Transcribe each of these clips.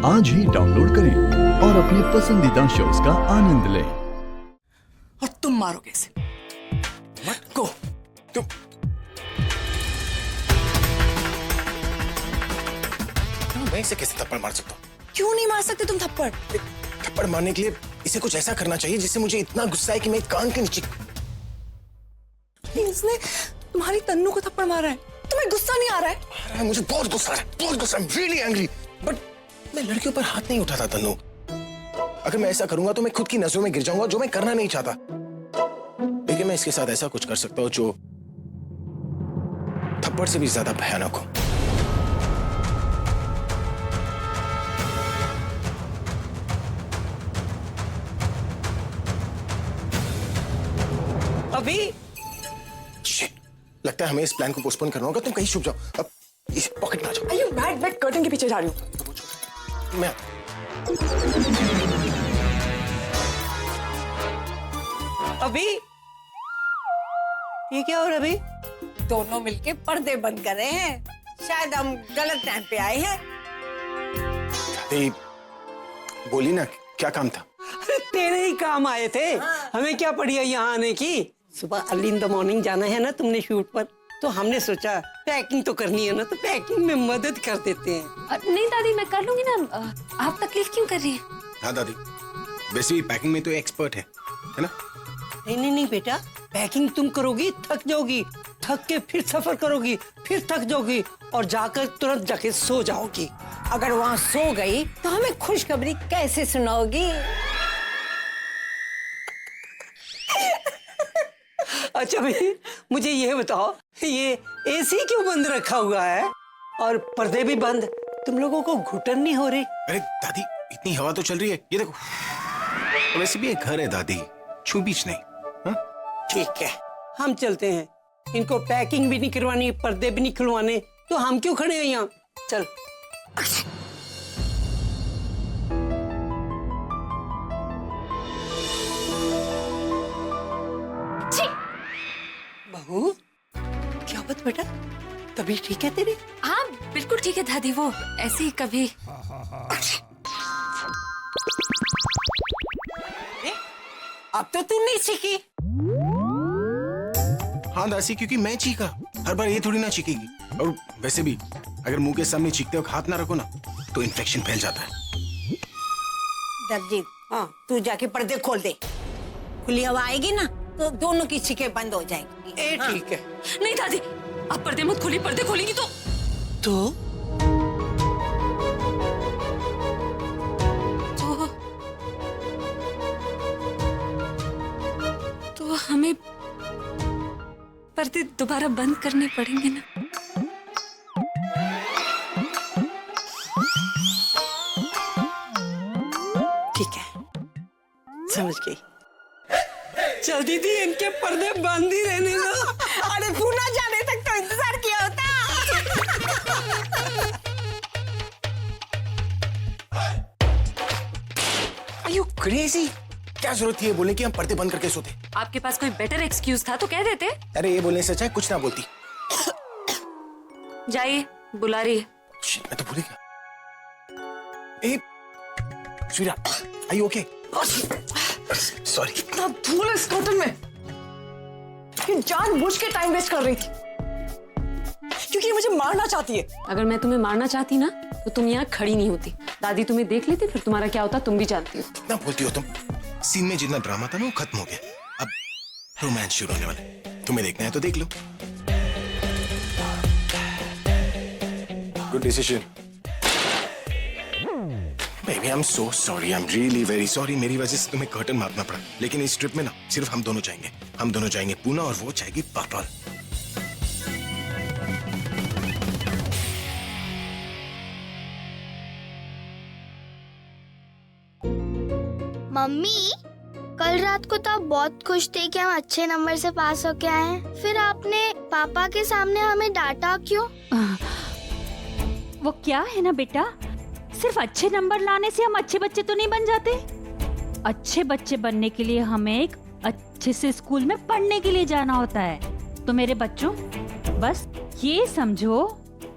आज ही डाउनलोड करें और अपने पसंदीदा शोज का आनंद लें। और तुम मारोगे इसे। मत को तुम मैं इसे कैसे थप्पड़ मार सकता हूँ? क्यों नहीं मार सकते तुम थप्पड़? थप्पड़ मारने के लिए इसे कुछ ऐसा करना चाहिए जिससे मुझे इतना गुस्सा है कि मैं कान के नीचे। इसने तुम्हारी तन्नू को थप्पड़ मारा है, तुम्हें गुस्सा नहीं आ रहा है? आ रहा है, मुझे बहुत गुस्सा आ रहा है, बहुत गुस्सा। I'm really angry, बट मैं लड़कियों पर हाथ नहीं उठाता तन्नू। अगर मैं ऐसा करूंगा तो मैं खुद की नजरों में गिर जाऊंगा, जो मैं करना नहीं चाहता। लेकिन मैं इसके साथ ऐसा कुछ कर सकता हूँ जो थप्पड़ से भी ज्यादा भयानक हो। अभी Shit, लगता है हमें इस प्लान को पोस्टपोन करना होगा। तुम कहीं छुप जाओ, अब इस पॉकेट में आ जाओ। अयो बैक कर्टन के पीछे जा रही हूँ मैं अभी। ये क्या हो रहा है अभी? दोनों मिलके पर्दे बंद कर रहे हैं। शायद हम गलत टाइम पे आए हैं। दादी बोली ना, क्या काम था? अरे तेरे ही काम आए थे। हमें क्या पड़ी है यहाँ आने की? सुबह अर्ली इन द मॉर्निंग जाना है ना तुमने शूट पर, तो हमने सोचा पैकिंग तो करनी है ना, तो पैकिंग में मदद कर देते हैं। नहीं दादी मैं कर लूंगी ना, आप तकलीफ क्यों कर रही हैं? हाँ दादी, वैसे भी पैकिंग में तो एक्सपर्ट है ना? नहीं बेटा, पैकिंग तुम करोगी थक जाओगी, थक के फिर सफर करोगी, फिर थक जाओगी और जाकर तुरंत जाके सो जाओगी। अगर वहाँ सो गई तो हमें खुशखबरी कैसे सुनाओगी? अच्छा भाई, मुझे ये बताओ, ये एसी क्यों बंद रखा हुआ है और पर्दे भी बंद? तुम लोगों को घुटन नहीं हो रही? अरे दादी, इतनी हवा तो चल रही है, ये देखो। वैसे भी एक घर है दादी, छू बीच नहीं। हाँ? ठीक है, हम चलते हैं। इनको पैकिंग भी नहीं करवानी, पर्दे भी नहीं खुलवाने, तो हम क्यों खड़े हैं यहाँ? चल। बहू, क्या बात बेटा? तभी ठीक है तेरी? हाँ बिल्कुल ठीक है दादी, वो ऐसे ही कभी। अब तो तू नहीं सीखी। हाँ दासी, क्योंकि मैं चीखा, हर बार ये थोड़ी ना चीखेगी। और वैसे भी अगर मुंह के सामने चीखते वक्त हाथ ना रखो ना, तो इन्फेक्शन फैल जाता है। दलजीत, हाँ, तू जाके पर्दे खोल दे। खुली हवा आएगी ना तो दोनों की चीखें बंद हो जाएगी। ठीक है। नहीं दादी, आप पर्दे मत खोली, पर्दे खोलेंगी तो तो हमें पर्दे दोबारा बंद करने पड़ेंगे ना? ठीक है, समझ गई। चल दीदी, इनके पर्दे बंद ही रहने दो। अरे तू ना जाने तक तो इंतजार किया होता। Are you crazy? क्या जरूरत थी ये बोलने की हम पर्दे बंद करके सोते? आपके पास कोई बेटर एक्सक्यूज था तो कह देते। अरे ये बोलने से अच्छा है कुछ ना बोलती। जाइए, बुला रही है। Shit, मैं तो भूल गया। ए, Surya, are you okay? Sorry. कितना धूल है इस कर्टन में। ये जानबूझ के टाइम वेस्ट कर रही थी, क्योंकि ये मुझे मारना चाहती है। अगर मैं तुम्हें मारना चाहती ना तो तुम यहाँ खड़ी नहीं होती। दादी तुम्हें देख लेती, फिर तुम्हारा क्या होता तुम भी जानती हो। कितना बोलती हो तुम? सीन में जितना ड्रामा था ना वो खत्म हो गया, अब रोमांस शुरू होने वाला है। तुम्हें देखना है तो देख लो। Good decision. Baby, I am so sorry, I am really very sorry. मेरी वजह से तुम्हें कर्टन मारना पड़ा, लेकिन इस ट्रिप में ना सिर्फ हम दोनों जाएंगे। हम दोनों जाएंगे पूना और वो जाएगी पाताल। मम्मी, कल रात को तो आप बहुत खुश थे कि हम अच्छे नंबर से पास होके आए हैं। फिर आपने पापा के सामने हमें डांटा क्यों? वो क्या है ना बेटा, सिर्फ अच्छे नंबर लाने से हम अच्छे बच्चे तो नहीं बन जाते। अच्छे बच्चे बनने के लिए हमें एक अच्छे से स्कूल में पढ़ने के लिए जाना होता है। तो मेरे बच्चों, बस ये समझो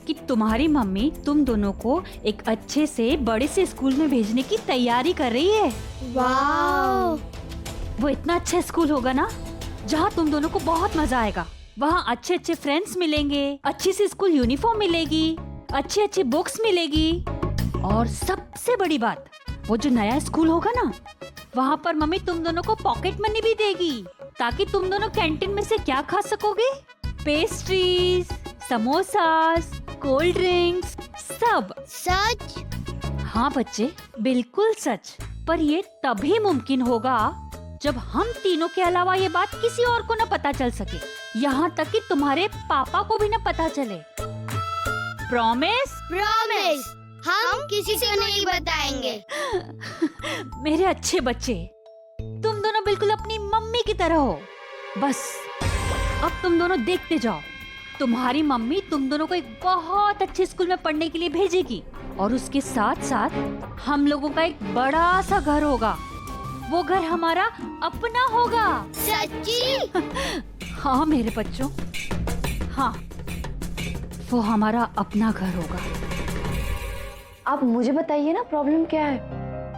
कि तुम्हारी मम्मी तुम दोनों को एक अच्छे से बड़े से स्कूल में भेजने की तैयारी कर रही है। वाओ। वो इतना अच्छा स्कूल होगा ना, जहाँ तुम दोनों को बहुत मजा आएगा। वहाँ अच्छे अच्छे फ्रेंड्स मिलेंगे, अच्छी सी स्कूल यूनिफॉर्म मिलेगी, अच्छी अच्छी बुक्स मिलेगी, और सबसे बड़ी बात, वो जो नया स्कूल होगा ना, वहाँ पर मम्मी तुम दोनों को पॉकेट मनी भी देगी, ताकि तुम दोनों कैंटीन में से क्या खा सकोगे, पेस्ट्रीज, समोसास, कोल्ड ड्रिंक्स, सब। सच? हाँ बच्चे, बिल्कुल सच। पर ये तभी मुमकिन होगा जब हम तीनों के अलावा ये बात किसी और को न पता चल सके, यहाँ तक कि तुम्हारे पापा को भी न पता चले। प्रॉमिस? प्रॉमिस। हम किसी को नहीं बताएंगे। मेरे अच्छे बच्चे, तुम दोनों बिल्कुल अपनी मम्मी की तरह हो। बस अब तुम दोनों देखते जाओ, तुम्हारी मम्मी तुम दोनों को एक बहुत अच्छे स्कूल में पढ़ने के लिए भेजेगी, और उसके साथ साथ हम लोगों का एक बड़ा सा घर होगा। वो घर हमारा अपना होगा। सच्ची? हाँ मेरे बच्चों, हाँ, वो हमारा अपना घर होगा। आप मुझे बताइए ना, प्रॉब्लम क्या है?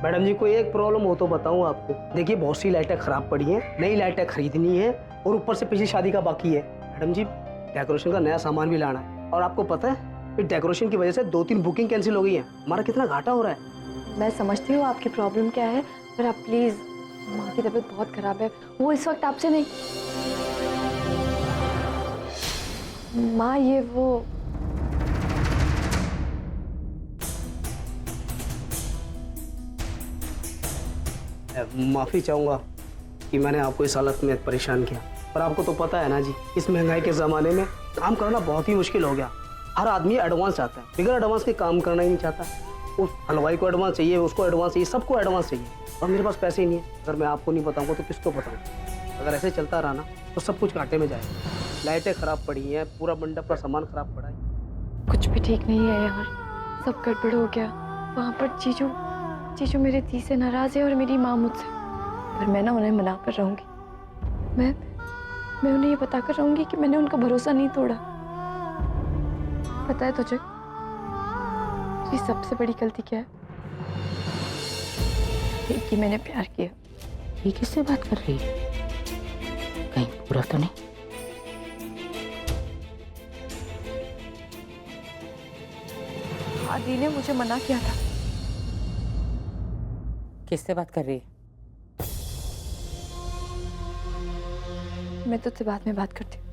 मैडम जी, कोई एक प्रॉब्लम हो तो बताऊं आपको। देखिए, बहुत सी लाइटें खराब पड़ी हैं, नई लाइटें खरीदनी है, और ऊपर से पिछली शादी का बाकी है। मैडम जी, डेकोरेशन का नया सामान भी लाना है, और आपको पता है कि डेकोरेशन की वजह से 2-3 बुकिंग कैंसिल हो गई है। हमारा कितना घाटा हो रहा है। मैं समझती हूँ आपकी प्रॉब्लम क्या है, पर आप प्लीज, माँ की तबीयत बहुत खराब है, वो इस वक्त आपसे नहीं। माँ, ये वो माफी चाहूंगा कि मैंने आपको इस हालत में परेशान किया, पर आपको तो पता है ना जी, इस महंगाई के जमाने में काम करना बहुत ही मुश्किल हो गया। हर आदमी एडवांस चाहता है, बिगर एडवांस के काम करना ही नहीं चाहता। उस हलवाई को एडवांस चाहिए, उसको एडवांस चाहिए, सबको एडवांस चाहिए, और मेरे पास पैसे ही नहीं है। अगर मैं आपको नहीं बताऊंगा तो किसको बताऊँ? अगर ऐसे चलता रहा ना तो सब कुछ घाटे में जाएगा। लाइटें खराब पड़ी हैं, पूरा मंडप का सामान खराब पड़ा है। कुछ भी ठीक नहीं है यार, सब गड़बड़ हो गया। वहाँ पर जीजू मेरे दी से नाराज है, और मेरी माँ मुझसे। पर मैं ना उन्हें मना कर रहूंगी। मैं उन्हें ये बता कर रहूंगी कि मैंने उनका भरोसा नहीं तोड़ा। पता है तुझे मेरी सबसे बड़ी गलती क्या है? ये कि मैंने प्यार किया। ये किससे बात कर रही है? कहीं बुरा तो नहीं? आदि ने मुझे मना किया था। किससे बात कर रही है? मैं तुझसे बाद में बात करती हूँ।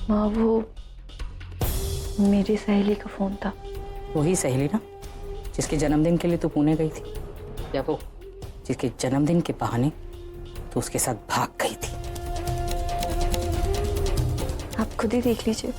माँ, वो मेरी सहेली का फोन था। वही सहेली ना, जिसके जन्मदिन के लिए तू पुणे गई थी, या वो जिसके जन्मदिन के बहाने तो उसके साथ भाग गई थी? आप खुद ही देख लीजिए।